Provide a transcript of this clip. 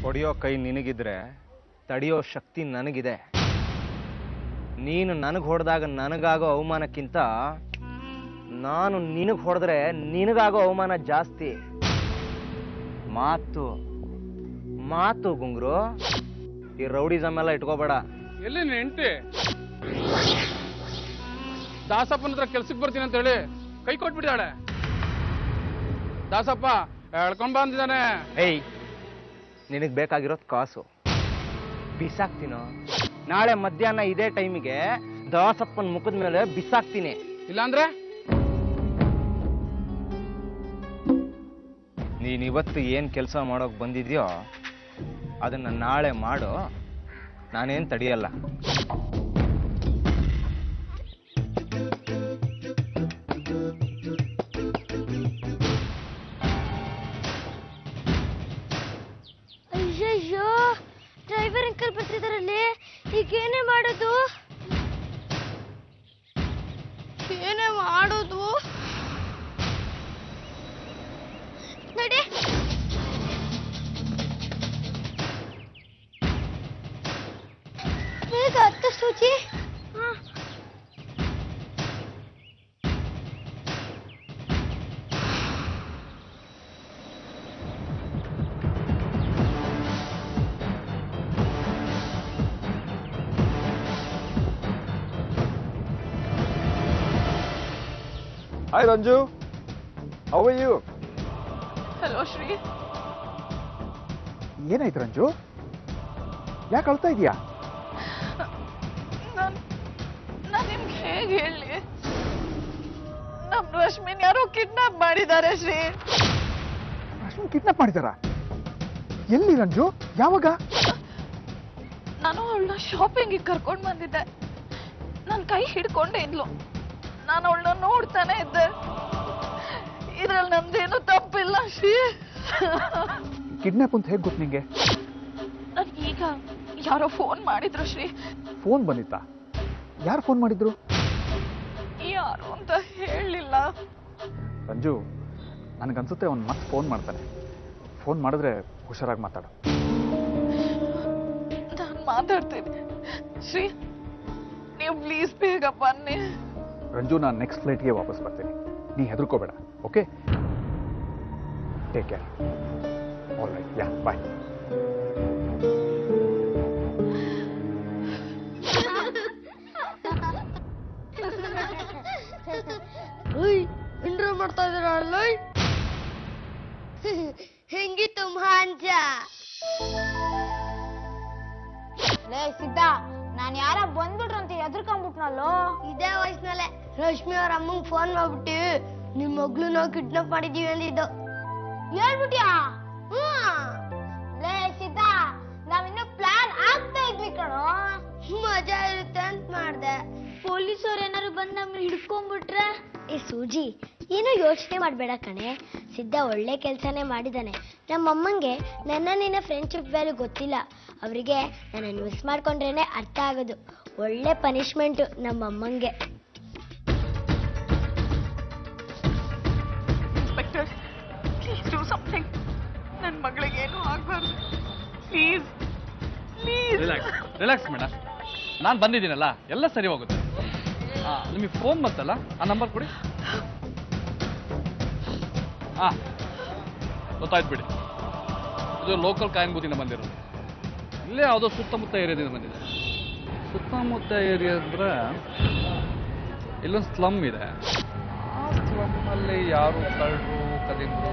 ಹೊಡೆಯೋ ಕೈ ನಿನಗಿದ್ರೆ ತಡೆಯೋ ಶಕ್ತಿ ನನಗಿದೆ. ನೀನು ನನಗೆ ಹೊಡೆದಾಗ ನನಗಾಗೋ ಅವಮಾನಕ್ಕಿಂತ ನಾನು ನಿನಗೆ ಹೊಡೆದ್ರೆ ನಿನಗಾಗೋ ಅವಮಾನ ಜಾಸ್ತಿ. ಮಾತು ಮಾತು ಗುಂಗ್ರು, ಈ ರೌಡಿಸಮ್ ಎಲ್ಲ ಇಟ್ಕೋಬೇಡ. ಎಲ್ಲಿ ಹೆಂಡತಿ ದಾಸಪ್ಪನ ಹತ್ರ ಕೆಲ್ಸಕ್ಕೆ ಬರ್ತೀನಿ ಅಂತ ಹೇಳಿ ಕೈ ಕೊಟ್ಬಿಟ್ಟಿದ್ದಾಳೆ. ದಾಸಪ್ಪ ಎಳ್ಕೊಂಡ್ ಬಂದಿದ್ದಾನೆ. ಏಯ್, ನಿನಗೆ ಬೇಕಾಗಿರೋದು ಕಾಸು, ಬಿಸಾಕ್ತೀನೋ? ನಾಳೆ ಮಧ್ಯಾಹ್ನ ಇದೇ ಟೈಮಿಗೆ ದಾಸಪ್ಪನ ಮುಖದ ಮೇಲೆ ಬಿಸಾಕ್ತೀನಿ. ಇಲ್ಲಾಂದ್ರೆ ನೀನಿವತ್ತು ಏನ್ ಕೆಲಸ ಮಾಡೋಕ್ ಬಂದಿದ್ಯೋ ಅದನ್ನ ನಾಳೆ ಮಾಡು, ನಾನೇನ್ ತಡೆಯಲ್ಲ. ಅಯ್ಯಯ್ಯೋ, ಡ್ರೈವರ್ ಅಂಕಲ್ ಬರ್ತಿದಾರಲ್ಲಿ. ಈಗೇನೇ ಮಾಡೋದು? ಏನೇ ಮಾಡೋದು? ನಡಿ. ಬೇಗ ಹತ್ತು ಸೂಚಿ. Hi Ranju, how are you? Hello Shri. ಏನಾಯ್ತು ರಂಜು? ಯಾಕೆ ಅಳ್ತಾ ಇದೀಯಾ? ನಾನು ನಿಮ್ಗೆ ಹೇಗೆ ಹೇಳಿ? ನಮ್ಮ ರಶ್ಮಿನ್ ಯಾರೋ ಕಿಡ್ನಾಪ್ ಮಾಡಿದ್ದಾರೆ ಶ್ರೀ. ರಶ್ಮಿನ್ ಕಿಡ್ನಾಪ್ ಮಾಡಿದಾರಾ? ಎಲ್ಲಿ ರಂಜು? ಯಾವಾಗ? ನಾನು ಅವಳನ್ನ ಶಾಪಿಂಗ್ ಕರ್ಕೊಂಡು ಬಂದಿದ್ದೆ. ನನ್ನ ಕೈ ಹಿಡ್ಕೊಂಡೇ ಇದ್ಲು. ನಾನು ಅವಳನ್ನ ನೋಡ್ತಾನೆ ಇದ್ದೆ. ಇದ್ರಲ್ಲಿ ನಮ್ದೇನು ತಪ್ಪಿಲ್ಲ ಶ್ರೀ. ಕಿಡ್ನಾಪ್ ಅಂತ ಹೇಗೆ ಗೊತ್ತು ನಿಂಗೆ? ಈಗ ಯಾರೋ ಫೋನ್ ಮಾಡಿದ್ರು ಶ್ರೀ. ಫೋನ್ ಬಂದಿತ್ತಾ? ಯಾರು ಫೋನ್ ಮಾಡಿದ್ರು? ಯಾರು ಅಂತ ಹೇಳಲಿಲ್ಲ. ರಂಜು, ನನಗನ್ಸುತ್ತೆ ಅವ್ನು ಮತ್ತೆ ಫೋನ್ ಮಾಡ್ತಾನೆ. ಫೋನ್ ಮಾಡಿದ್ರೆ ಹುಷಾರಾಗಿ ಮಾತಾಡು. ನಾನು ಮಾತಾಡ್ತೀನಿ ಶ್ರೀ, ನೀವು ಪ್ಲೀಸ್ ಬೇಗ ಬನ್ನಿ. ರಂಜು, ನಾನು ನೆಕ್ಸ್ಟ್ ಫ್ಲೈಟ್ಗೆ ವಾಪಸ್ ಬರ್ತೀನಿ. ನೀ ಹೆದರ್ಕೋಬೇಡ, okay? Take care. All right, yeah, bye. Intro ಮಾಡ್ತಾ ಇದ್ದೀರಾ ಅಲ್ಲ? ಹೆಂಗಿತ್ತು ಮಹಾಂಜ? ಲೇ ಸಿದ್ಧ, ನಾನು ಯಾರ ಬಂದ್ಬಿಟ್ರು ಅಂತ ಎದ್ರಕೊಂಡ್ಬಿಟ್ನಲ್ಲೋ. ಇದೇ ವಯಸ್ಸಿನಲ್ಲೇ ರಶ್ಮಿ ಅವ್ರ ಅಮ್ಮಂಗ್ ಫೋನ್ ಮಾಡ್ಬಿಟ್ಟು ನಿಮ್ ಮಗ್ಳು ನಾವು ಕಿಡ್ನಾಪ್ ಮಾಡಿದೀವಿ ಅಂದಿದ್ದು. ಹೇಳ್ಬಿಟ್ಯಾ? ಲೇ ಸಿದ್ಧ, ನಾವಿನ್ನು ಪ್ಲಾನ್ ಆಗ್ತಾ ಇದ್ವಿ ಕಣೋ. ಮಜಾ ಇರುತ್ತೆ ಅಂತ ಮಾಡ್ದೆ. ಪೊಲೀಸವ್ರು ಏನಾರು ಬಂದ್ ನಮ್ಮನ್ನ ಹಿಡ್ಕೊಂಡ್ಬಿಟ್ರೆ? ಏ ಸೂಜಿ, ಏನೋ ಯೋಚನೆ ಮಾಡ್ಬೇಡ ಕಣೆ. ಸಿದ್ಧ ಒಳ್ಳೆ ಕೆಲ್ಸನೇ ಮಾಡಿದಾನೆ. ನಮ್ಮಮ್ಮಂಗೆ ನನ್ನ ನಿನ್ನ ಫ್ರೆಂಡ್ಶಿಪ್ ವ್ಯಾಲ್ಯೂ ಗೊತ್ತಿಲ್ಲ. ಅವರಿಗೆ ನನ್ನನ್ನು ಮಿಸ್ ಮಾಡ್ಕೊಂಡ್ರೇನೆ ಅರ್ಥ ಆಗೋದು. ಒಳ್ಳೆ ಪನಿಷ್ಮೆಂಟು ನಮ್ಮಮ್ಮಂಗೆ. Inspector, please do something. ನನ್ನ ಮಗಳಿಗೆ ಏನೂ ಆಗಬಾರ್ದು. Please please. ರಿಲ್ಯಾಕ್ಸ್ ಮೇಡಮ್, ನಾನು ಬಂದಿದ್ದೀನಲ್ಲ, ಎಲ್ಲ ಸರಿ ಹೋಗುತ್ತೆ. ನಿಮಗೆ ಫೋನ್ ಬಂತಲ್ಲ, ಆ ನಂಬರ್ ಕೊಡಿ. ಗೊತ್ತಾಯ್ತು ಬಿಡಿ. ಇದು ಲೋಕಲ್ ಕಾಯನ್ಭೂತಿಯಿಂದ ಬಂದಿರೋದು. ಇಲ್ಲೇ ಯಾವುದೋ ಸುತ್ತಮುತ್ತ ಏರಿಯಾದಿಂದ ಬಂದಿದೆ. ಸುತ್ತಮುತ್ತ ಏರಿಯಾ ಅಂದ್ರೆ ಇಲ್ಲೊಂದು ಸ್ಲಮ್ ಇದೆ. ಆ ಸ್ಲಮ್ಮಲ್ಲಿ ಯಾರು ಕಳ್ಳರು ಕದಿದ್ರು